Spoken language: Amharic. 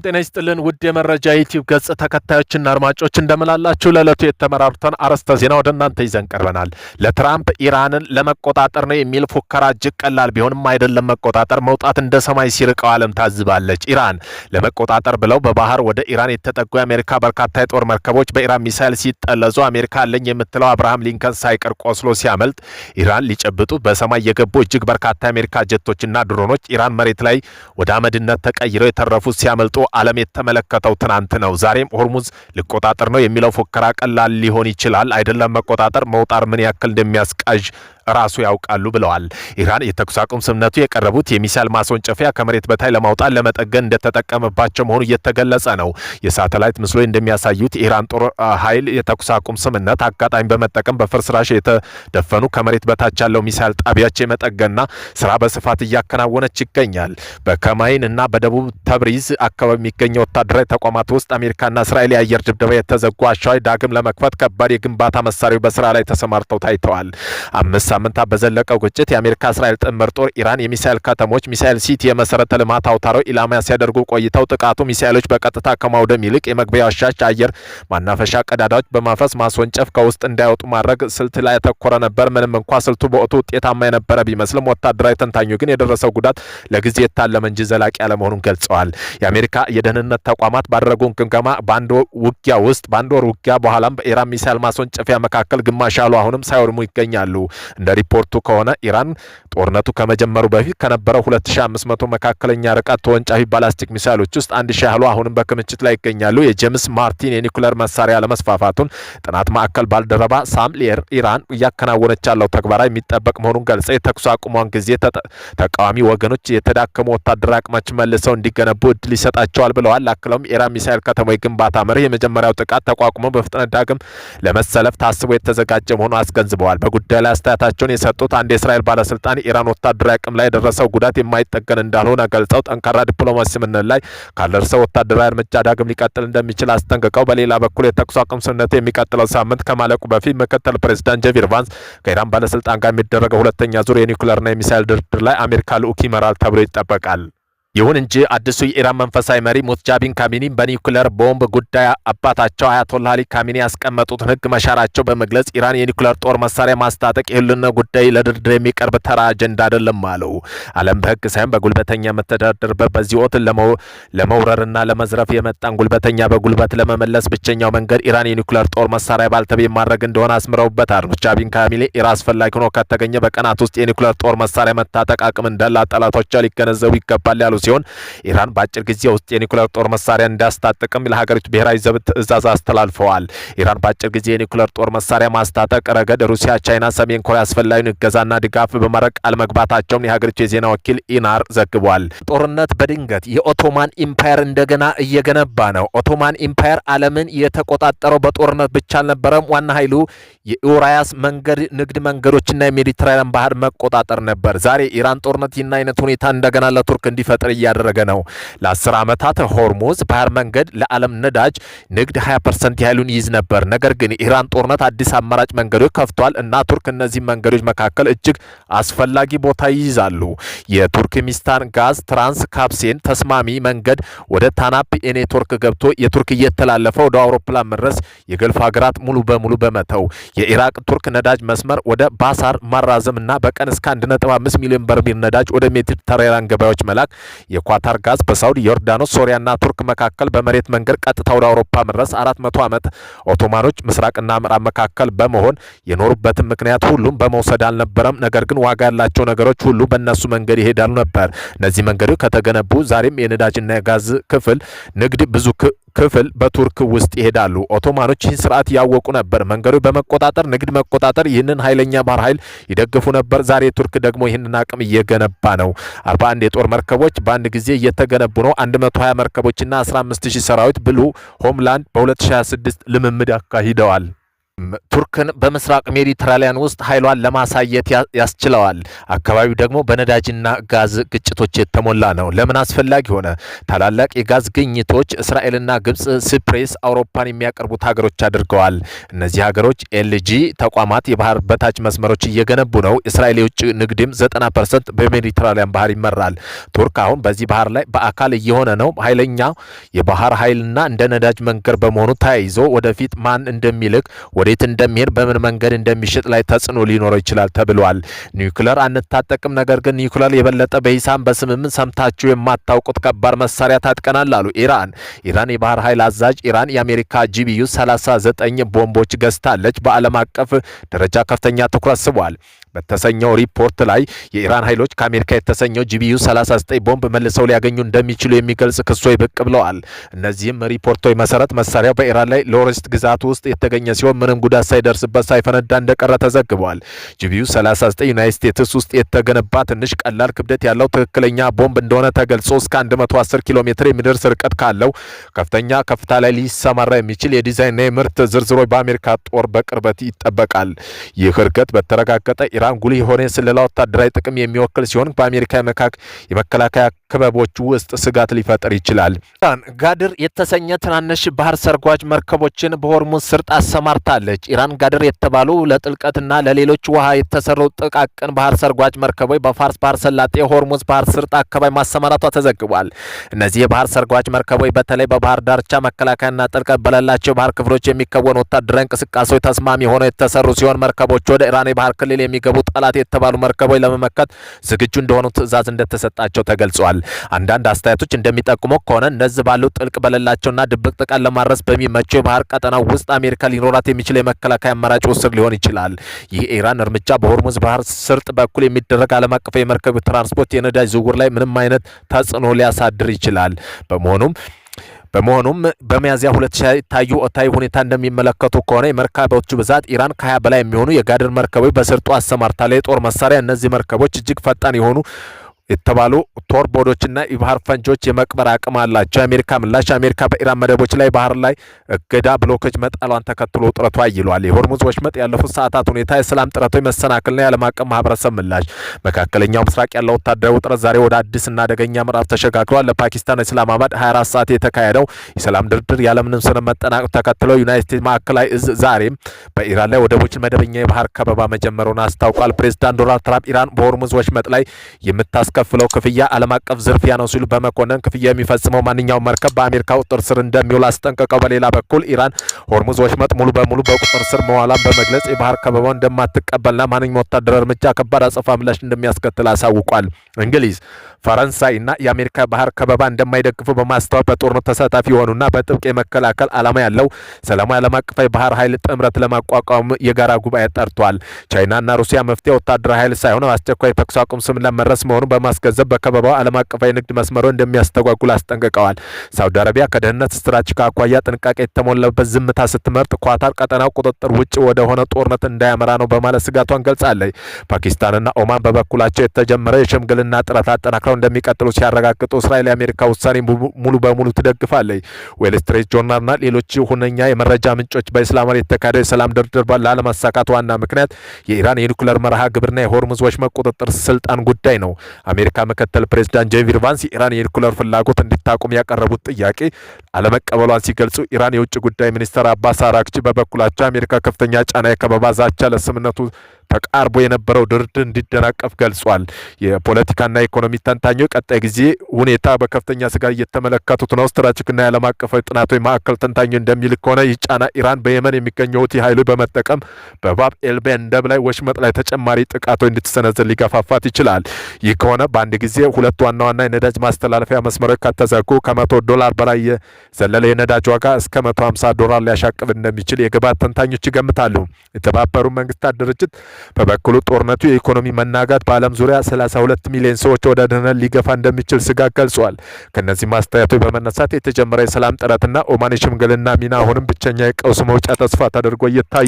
ጤና ይስጥልን ውድ የመረጃ ዩቲዩብ ገጽ ተከታዮችና አድማጮች እንደምላላችሁ ለዕለቱ የተመራሩትን አርዕስተ ዜና ወደ እናንተ ይዘን ቀርበናል። ለትራምፕ ኢራንን ለመቆጣጠር ነው የሚል ፉከራ እጅግ ቀላል ቢሆንም አይደለም መቆጣጠር መውጣት እንደ ሰማይ ሲርቀው ዓለም ታዝባለች። ኢራን ለመቆጣጠር ብለው በባህር ወደ ኢራን የተጠጉ የአሜሪካ በርካታ የጦር መርከቦች በኢራን ሚሳይል ሲጠለዙ አሜሪካ አለኝ የምትለው አብርሃም ሊንከን ሳይቀር ቆስሎ ሲያመልጥ ኢራን ሊጨብጡ በሰማይ የገቡ እጅግ በርካታ የአሜሪካ ጀቶችና ድሮኖች ኢራን መሬት ላይ ወደ አመድነት ተቀይረው የተረፉት ሲያመልጡ ዓለም የተመለከተው ትናንት ነው። ዛሬም ሆርሙዝ ሊቆጣጠር ነው የሚለው ፉከራ ቀላል ሊሆን ይችላል። አይደለም መቆጣጠር መውጣር ምን ያክል እንደሚያስቃዥ ራሱ ያውቃሉ ብለዋል። ኢራን የተኩስ አቁም ስምምነቱ የቀረቡት የሚሳይል ማስወንጨፊያ ከመሬት በታይ ለማውጣት ለመጠገን እንደተጠቀመባቸው መሆኑ እየተገለጸ ነው። የሳተላይት ምስሎች እንደሚያሳዩት የኢራን ጦር ኃይል የተኩስ አቁም ስምምነት አጋጣሚ በመጠቀም በፍርስራሽ የተደፈኑ ከመሬት በታች ያለው ሚሳይል ጣቢያቸው የመጠገንና ስራ በስፋት እያከናወነች ይገኛል። በከማይን እና በደቡብ ተብሪዝ አካባቢ የሚገኘው ወታደራዊ ተቋማት ውስጥ አሜሪካና እስራኤል የአየር ድብደባ የተዘጉ አሸዋይ ዳግም ለመክፈት ከባድ የግንባታ መሳሪያዎች በስራ ላይ ተሰማርተው ታይተዋል። 5 ሳምንታት በዘለቀው ግጭት የአሜሪካ እስራኤል ጥምር ጦር ኢራን የሚሳኤል ከተሞች ሚሳኤል ሲቲ የመሰረተ ልማት አውታሮች ኢላማ ሲያደርጉ ቆይተው ጥቃቱ ሚሳኤሎች በቀጥታ ከማውደም ይልቅ የመግቢያ ዋሻዎች አየር ማናፈሻ ቀዳዳዎች በማፈስ ማስወንጨፍ ከውስጥ እንዳይወጡ ማድረግ ስልት ላይ ያተኮረ ነበር። ምንም እንኳ ስልቱ በወቅቱ ውጤታማ የነበረ ቢመስልም ወታደራዊ ተንታኙ ግን የደረሰው ጉዳት ለጊዜ የታለመ እንጂ ዘላቂ ያለመሆኑን ገልጸዋል። የአሜሪካ የደህንነት ተቋማት ባደረጉት ግምገማ በአንድ ወር ውጊያ በኋላም በኢራን ሚሳኤል ማስወንጨፊያ መካከል ግማሽ ያሉ አሁንም ሳይወድሙ ይገኛሉ። እንደ ሪፖርቱ ከሆነ ኢራን ጦርነቱ ከመጀመሩ በፊት ከነበረው 2500 መካከለኛ ርቀት ተወንጫፊ ባላስቲክ ሚሳይሎች ውስጥ 1000 ያህሉ አሁንም በክምችት ላይ ይገኛሉ። የጄምስ ማርቲን የኒኩሌር መሳሪያ ለመስፋፋቱን ጥናት ማዕከል ባልደረባ ሳም ሌር ኢራን እያከናወነች ያለው ተግባራዊ የሚጠበቅ መሆኑን ገልጸው የተኩስ አቁሟን ጊዜ ተቃዋሚ ወገኖች የተዳከሙ ወታደራዊ አቅማች መልሰው እንዲገነቡ እድል ይሰጣቸዋል ብለዋል። አክለውም የኢራን ሚሳይል ከተሞች ግንባታ መርህ የመጀመሪያው ጥቃት ተቋቁሞ በፍጥነት ዳግም ለመሰለፍ ታስቦ የተዘጋጀ መሆኑን አስገንዝበዋል። በጉዳዩ ላይ አስተያየታቸውን የሰጡት አንድ የእስራኤል ባለስልጣን ኢራን ወታደራዊ አቅም ላይ የደረሰው ጉዳት የማይጠገን እንዳልሆነ ገልጸው ጠንካራ ዲፕሎማሲ ስምምነት ላይ ካልደረሰው ወታደራዊ እርምጃ ዳግም ሊቀጥል እንደሚችል አስጠንቅቀው በሌላ በኩል የተኩስ አቁም ስምምነቱ የሚቀጥለው ሳምንት ከማለቁ በፊት ምክትል ፕሬዚዳንት ጄዲ ቫንስ ከኢራን ባለስልጣን ጋር የሚደረገው ሁለተኛ ዙር የኒኩሌርና የሚሳይል ድርድር ላይ አሜሪካ ልዑክ ይመራል ተብሎ ይጠበቃል። ይሁን እንጂ አዲሱ የኢራን መንፈሳዊ መሪ ሙጃቢን ካሚኒ በኒኩሌር ቦምብ ጉዳይ አባታቸው አያቶላህ አሊ ካሚኒ ያስቀመጡትን ሕግ መሻራቸው በመግለጽ ኢራን የኒኩሌር ጦር መሳሪያ ማስታጠቅ የህልውና ጉዳይ ለድርድር የሚቀርብ ተራ አጀንዳ አይደለም አለው። ዓለም በሕግ ሳይሆን በጉልበተኛ መተዳደርበት በዚህ ወቅት ለመውረርና ለመዝረፍ የመጣን ጉልበተኛ በጉልበት ለመመለስ ብቸኛው መንገድ ኢራን የኒኩሌር ጦር መሳሪያ ባልተቤት ማድረግ እንደሆነ አስምረውበታል። ሙጃቢን ካሚኒ ኢራን አስፈላጊ ሆኖ ከተገኘ በቀናት ውስጥ የኒኩሌር ጦር መሳሪያ መታጠቅ አቅም እንዳላት ጠላቶቿ ሊገነዘቡ ይገባል ያሉ ሲሆን ኢራን በአጭር ጊዜ ውስጥ የኒኩሌር ጦር መሳሪያ እንዲያስታጥቅም ለሀገሪቱ ብሔራዊ ዘብ ትዕዛዝ አስተላልፈዋል። ኢራን በአጭር ጊዜ የኒኩሌር ጦር መሳሪያ ማስታጠቅ ረገድ ሩሲያ፣ ቻይና፣ ሰሜን ኮሪያ አስፈላጊውን እገዛና ድጋፍ በማድረግ ቃል መግባታቸውን የሀገሪቱ የዜና ወኪል ኢናር ዘግቧል። ጦርነት በድንገት የኦቶማን ኢምፓየር እንደገና እየገነባ ነው። ኦቶማን ኢምፓየር ዓለምን የተቆጣጠረው በጦርነት ብቻ አልነበረም። ዋና ኃይሉ የኡራያስ መንገድ ንግድ መንገዶችና የሜዲትራኒያን ባህር መቆጣጠር ነበር። ዛሬ ኢራን ጦርነት ይህን አይነት ሁኔታ እንደገና ለቱርክ እንዲፈጥር እያደረገ ነው። ለ10 ዓመታት ሆርሙዝ ባህር መንገድ ለዓለም ነዳጅ ንግድ 20% ያህሉን ይይዝ ነበር። ነገር ግን ኢራን ጦርነት አዲስ አማራጭ መንገዶች ከፍቷል እና ቱርክ እነዚህ መንገዶች መካከል እጅግ አስፈላጊ ቦታ ይይዛሉ። የቱርክሚስታን ጋዝ ትራንስ ካፕሴን ተስማሚ መንገድ ወደ ታናፕ ኔትወርክ ገብቶ የቱርክ እየተላለፈ ወደ አውሮፕላን መድረስ የገልፍ ሀገራት ሙሉ በሙሉ በመተው የኢራቅ ቱርክ ነዳጅ መስመር ወደ ባሳር ማራዘምና በቀን እስከ 1.5 ሚሊዮን በርሜል ነዳጅ ወደ ሜዲተራኒያን ገበያዎች መላክ የኳታር ጋዝ በሳውዲ፣ ዮርዳኖስ፣ ሶሪያና ቱርክ መካከል በመሬት መንገድ ቀጥታ ወደ አውሮፓ መድረስ 400 ዓመት ኦቶማኖች ምስራቅና ምዕራብ መካከል በመሆን የኖሩበትን ምክንያት ሁሉም በመውሰድ አልነበረም። ነገር ግን ዋጋ ያላቸው ነገሮች ሁሉ በእነሱ መንገድ ይሄዳሉ ነበር። እነዚህ መንገዶች ከተገነቡ ዛሬም የነዳጅና የጋዝ ክፍል ንግድ ብዙ ክፍል በቱርክ ውስጥ ይሄዳሉ። ኦቶማኖች ይህን ስርዓት ያወቁ ነበር። መንገዶች በመቆጣጠር ንግድ መቆጣጠር ይህንን ኃይለኛ ባህር ኃይል ይደግፉ ነበር። ዛሬ ቱርክ ደግሞ ይህንን አቅም እየገነባ ነው። 41 የጦር መርከቦች በአንድ ጊዜ እየተገነቡ ነው። 120 መርከቦችና 15000 ሰራዊት ብሉ ሆምላንድ በ2026 ልምምድ አካሂደዋል። ቱርክን በምስራቅ ሜዲትራሊያን ውስጥ ኃይሏን ለማሳየት ያስችለዋል። አካባቢው ደግሞ በነዳጅና ጋዝ ግጭቶች የተሞላ ነው። ለምን አስፈላጊ ሆነ? ታላላቅ የጋዝ ግኝቶች እስራኤልና ግብጽ ሲፕሬስ አውሮፓን የሚያቀርቡት ሀገሮች አድርገዋል። እነዚህ ሀገሮች ኤልጂ ተቋማት የባህር በታች መስመሮች እየገነቡ ነው። እስራኤል የውጭ ንግድም 90% በሜዲትራሊያን ባህር ይመራል። ቱርክ አሁን በዚህ ባህር ላይ በአካል እየሆነ ነው። ኃይለኛ የባህር ኃይልና እንደ ነዳጅ መንገድ በመሆኑ ተያይዞ ወደፊት ማን እንደሚልክ ወዴት እንደሚሄድ በምን መንገድ እንደሚሸጥ ላይ ተጽዕኖ ሊኖረው ይችላል ተብሏል። ኒውክሌር አንታጠቅም፣ ነገር ግን ኒውክሌር የበለጠ በሂሳብ በስምምን ሰምታችሁ የማታውቁት ከባድ መሳሪያ ታጥቀናል አሉ ኢራን የባህር ኃይል አዛዥ ኢራን የአሜሪካ ጂቢዩ 39 ቦምቦች ገዝታለች። በዓለም አቀፍ ደረጃ ከፍተኛ ትኩረት ስቧል። በተሰኘው ሪፖርት ላይ የኢራን ኃይሎች ከአሜሪካ የተሰኘው ጂቢዩ 39 ቦምብ መልሰው ሊያገኙ እንደሚችሉ የሚገልጽ ክሶች ብቅ ብለዋል። እነዚህም ሪፖርቶች መሰረት መሳሪያው በኢራን ላይ ሎሬስት ግዛት ውስጥ የተገኘ ሲሆን ምንም ጉዳት ሳይደርስበት ሳይፈነዳ እንደቀረ ተዘግቧል። ጂቢዩ 39 ዩናይትድ ስቴትስ ውስጥ የተገነባ ትንሽ ቀላል ክብደት ያለው ትክክለኛ ቦምብ እንደሆነ ተገልጾ እስከ 110 ኪሎ ሜትር የሚደርስ ርቀት ካለው ከፍተኛ ከፍታ ላይ ሊሰማራ የሚችል የዲዛይንና የምርት ዝርዝሮች በአሜሪካ ጦር በቅርበት ይጠበቃል። ይህ ርቀት በተረጋገጠ ኢራን ጉልህ የሆነ የስለላ ወታደራዊ ጥቅም የሚወክል ሲሆን በአሜሪካ የመከላከያ ክበቦች ውስጥ ስጋት ሊፈጥር ይችላል። ኢራን ጋድር የተሰኘ ትናንሽ ባህር ሰርጓጅ መርከቦችን በሆርሙዝ ስርጥ አሰማርታለች። ኢራን ጋድር የተባሉ ለጥልቀትና ለሌሎች ውሃ የተሰሩ ጥቃቅን ባህር ሰርጓጅ መርከቦች በፋርስ ባህር ሰላጤ ሆርሙዝ ባህር ስርጥ አካባቢ ማሰማራቷ ተዘግቧል። እነዚህ የባህር ሰርጓጅ መርከቦች በተለይ በባህር ዳርቻ መከላከያና ጥልቀት በሌላቸው ባህር ክፍሎች የሚከወኑ ወታደራዊ እንቅስቃሴዎች ተስማሚ ሆነው የተሰሩ ሲሆን መርከቦቹ ወደ ኢራን የባህር ክልል የሚገቡ ጠላት የተባሉ መርከቦች ለመመከት ዝግጁ እንደሆኑ ትዕዛዝ እንደተሰጣቸው ተገልጿል። አንዳንድ አስተያየቶች እንደሚጠቁመው ከሆነ እንደዚህ ባሉ ጥልቅ በሌላቸውና ድብቅ ጥቃት ለማድረስ በሚመቸው የባህር ቀጠና ውስጥ አሜሪካ ሊኖራት የሚችል የመከላከያ አማራጭ ውስጥ ሊሆን ይችላል። ይህ የኢራን እርምጃ በሆርሙዝ ባህር ስርጥ በኩል የሚደረግ ዓለም አቀፍ የመርከብ ትራንስፖርት የነዳጅ ዝውውር ላይ ምንም አይነት ተጽዕኖ ሊያሳድር ይችላል። በመሆኑም በሚያዝያ 2000 ታዩ ኦታይ ሁኔታ እንደሚመለከቱ ከሆነ የመርከቦቹ ብዛት ኢራን ከ20 በላይ የሚሆኑ የጋድር መርከቦች በስርጡ አሰማርታለች። የጦር መሳሪያ እነዚህ መርከቦች እጅግ ፈጣን የሆኑ የተባሉ ቶርቦዶችና የባህር ፈንጆች የመቅበር አቅም አላቸው። የአሜሪካ ምላሽ አሜሪካ በኢራን መደቦች ላይ ባህር ላይ እገዳ ብሎኮች መጣሏን ተከትሎ ውጥረቱ አይሏል። የሆርሙዝ ወሽመጥ ያለፉት ሰዓታት ሁኔታ የሰላም ጥረቶች መሰናክልና የዓለም አቀፍ ማህበረሰብ ምላሽ መካከለኛው ምስራቅ ያለው ወታደራዊ ውጥረት ዛሬ ወደ አዲስና አደገኛ ምዕራፍ ተሸጋግሯል። ለፓኪስታን ኢስላማባድ 24 ሰዓት የተካሄደው የሰላም ድርድር ያለምንም ስነ መጠናቀቅ ተከትሎ ዩናይትድ ስቴትስ ማዕከላዊ እዝ ዛሬም በኢራን ላይ ወደቦችን መደበኛ የባህር ከበባ መጀመሩን አስታውቋል። ፕሬዚዳንት ዶናልድ ትራምፕ ኢራን በሆርሙዝ ወሽመጥ ላይ ከፍለው ክፍያ ዓለም አቀፍ ዝርፊያ ነው ሲሉ በመኮነን ክፍያ የሚፈጽመው ማንኛውም መርከብ በአሜሪካ ቁጥጥር ስር እንደሚውል አስጠንቅቀው፣ በሌላ በኩል ኢራን ሆርሙዝ ወሽመጥ ሙሉ በሙሉ በቁጥጥር ስር መዋሏን በመግለጽ የባህር ከበባውን እንደማትቀበልና ማንኛውም ወታደራዊ እርምጃ ከባድ አጸፋ ምላሽ እንደሚያስከትል አሳውቋል። እንግሊዝ፣ ፈረንሳይ እና የአሜሪካ ባህር ከበባ እንደማይደግፉ በማስታወቅ በጦርነት ተሳታፊ የሆኑና በጥብቅ የመከላከል ዓላማ ያለው ሰላማዊ ዓለም አቀፍ ባህር ኃይል ጥምረት ለማቋቋም የጋራ ጉባኤ ጠርቷል። ቻይናና ሩሲያ መፍትሄ ወታደራዊ ኃይል ሳይሆን አስቸኳይ ተኩስ አቁም ስም ለመድረስ መሆኑን በማስገንዘብ በከበባው ዓለም አቀፋዊ ንግድ መስመሩ እንደሚያስተጓጉል አስጠንቅቀዋል። ሳውዲ አረቢያ ከደህንነት ስትራቴጂክ አኳያ ጥንቃቄ የተሞላበት ዝምታ ስትመርጥ፣ ኳታር ቀጠናው ቁጥጥር ውጭ ወደ ሆነ ጦርነት እንዳያመራ ነው በማለት ስጋቷን ገልጻለች። ፓኪስታንና ኦማን በበኩላቸው የተጀመረ የሽምግልና ጥረት አጠናክረው እንደሚቀጥሉ ሲያረጋግጡ፣ እስራኤል የአሜሪካ ውሳኔ ሙሉ በሙሉ ትደግፋለች። ዌል ስትሪት ጆርናልና ሌሎች ሁነኛ የመረጃ ምንጮች በኢስላማባድ የተካሄደው የሰላም ድርድር ላለመሳካት ዋና ምክንያት የኢራን የኒኩሌር መርሃ ግብርና የሆርሙዝ ወሽመጥ ቁጥጥር ስልጣን ጉዳይ ነው። አሜሪካ ምክትል ፕሬዚዳንት ጄዲ ቫንስ የኢራን የኒኩሌር ፍላጎት እንዲታቆም ያቀረቡት ጥያቄ አለመቀበሏን ሲገልጹ፣ ኢራን የውጭ ጉዳይ ሚኒስትር አባስ አራግቺ በበኩላቸው አሜሪካ ከፍተኛ ጫና የከበባ ዛቻ ለስምምነቱ ተቃርቦ የነበረው ድርድር እንዲደናቀፍ ገልጿል። የፖለቲካና ኢኮኖሚ ተንታኞች ቀጣይ ጊዜ ሁኔታ በከፍተኛ ስጋት እየተመለከቱት ነው። ስትራቴጂክና የዓለም አቀፋዊ ጥናቶች ማዕከል ተንታኞች እንደሚልክ ከሆነ ይህ ጫና ኢራን በየመን የሚገኘው ሁቲ ኃይሎች በመጠቀም በባብ ኤልቤንደብ ላይ ወሽመጥ ላይ ተጨማሪ ጥቃቶች እንድትሰነዝር ሊገፋፋት ይችላል። ይህ ከሆነ በአንድ ጊዜ ሁለት ዋና ዋና የነዳጅ ማስተላለፊያ መስመሮች ከተዘጉ $100 በላይ የዘለለ የነዳጅ ዋጋ እስከ $150 ሊያሻቅብ እንደሚችል የግብዓት ተንታኞች ይገምታሉ። የተባበሩት መንግስታት ድርጅት በበኩሉ ጦርነቱ የኢኮኖሚ መናጋት በዓለም ዙሪያ 32 ሚሊዮን ሰዎች ወደ ድህነት ሊገፋ እንደሚችል ስጋት ገልጿል። ከነዚህ ማስተያየቶች በመነሳት የተጀመረ የሰላም ጥረትና ኦማን የሽምግልና ሚና አሁንም ብቸኛ የቀውስ መውጫ ተስፋ ተደርጎ እየታየ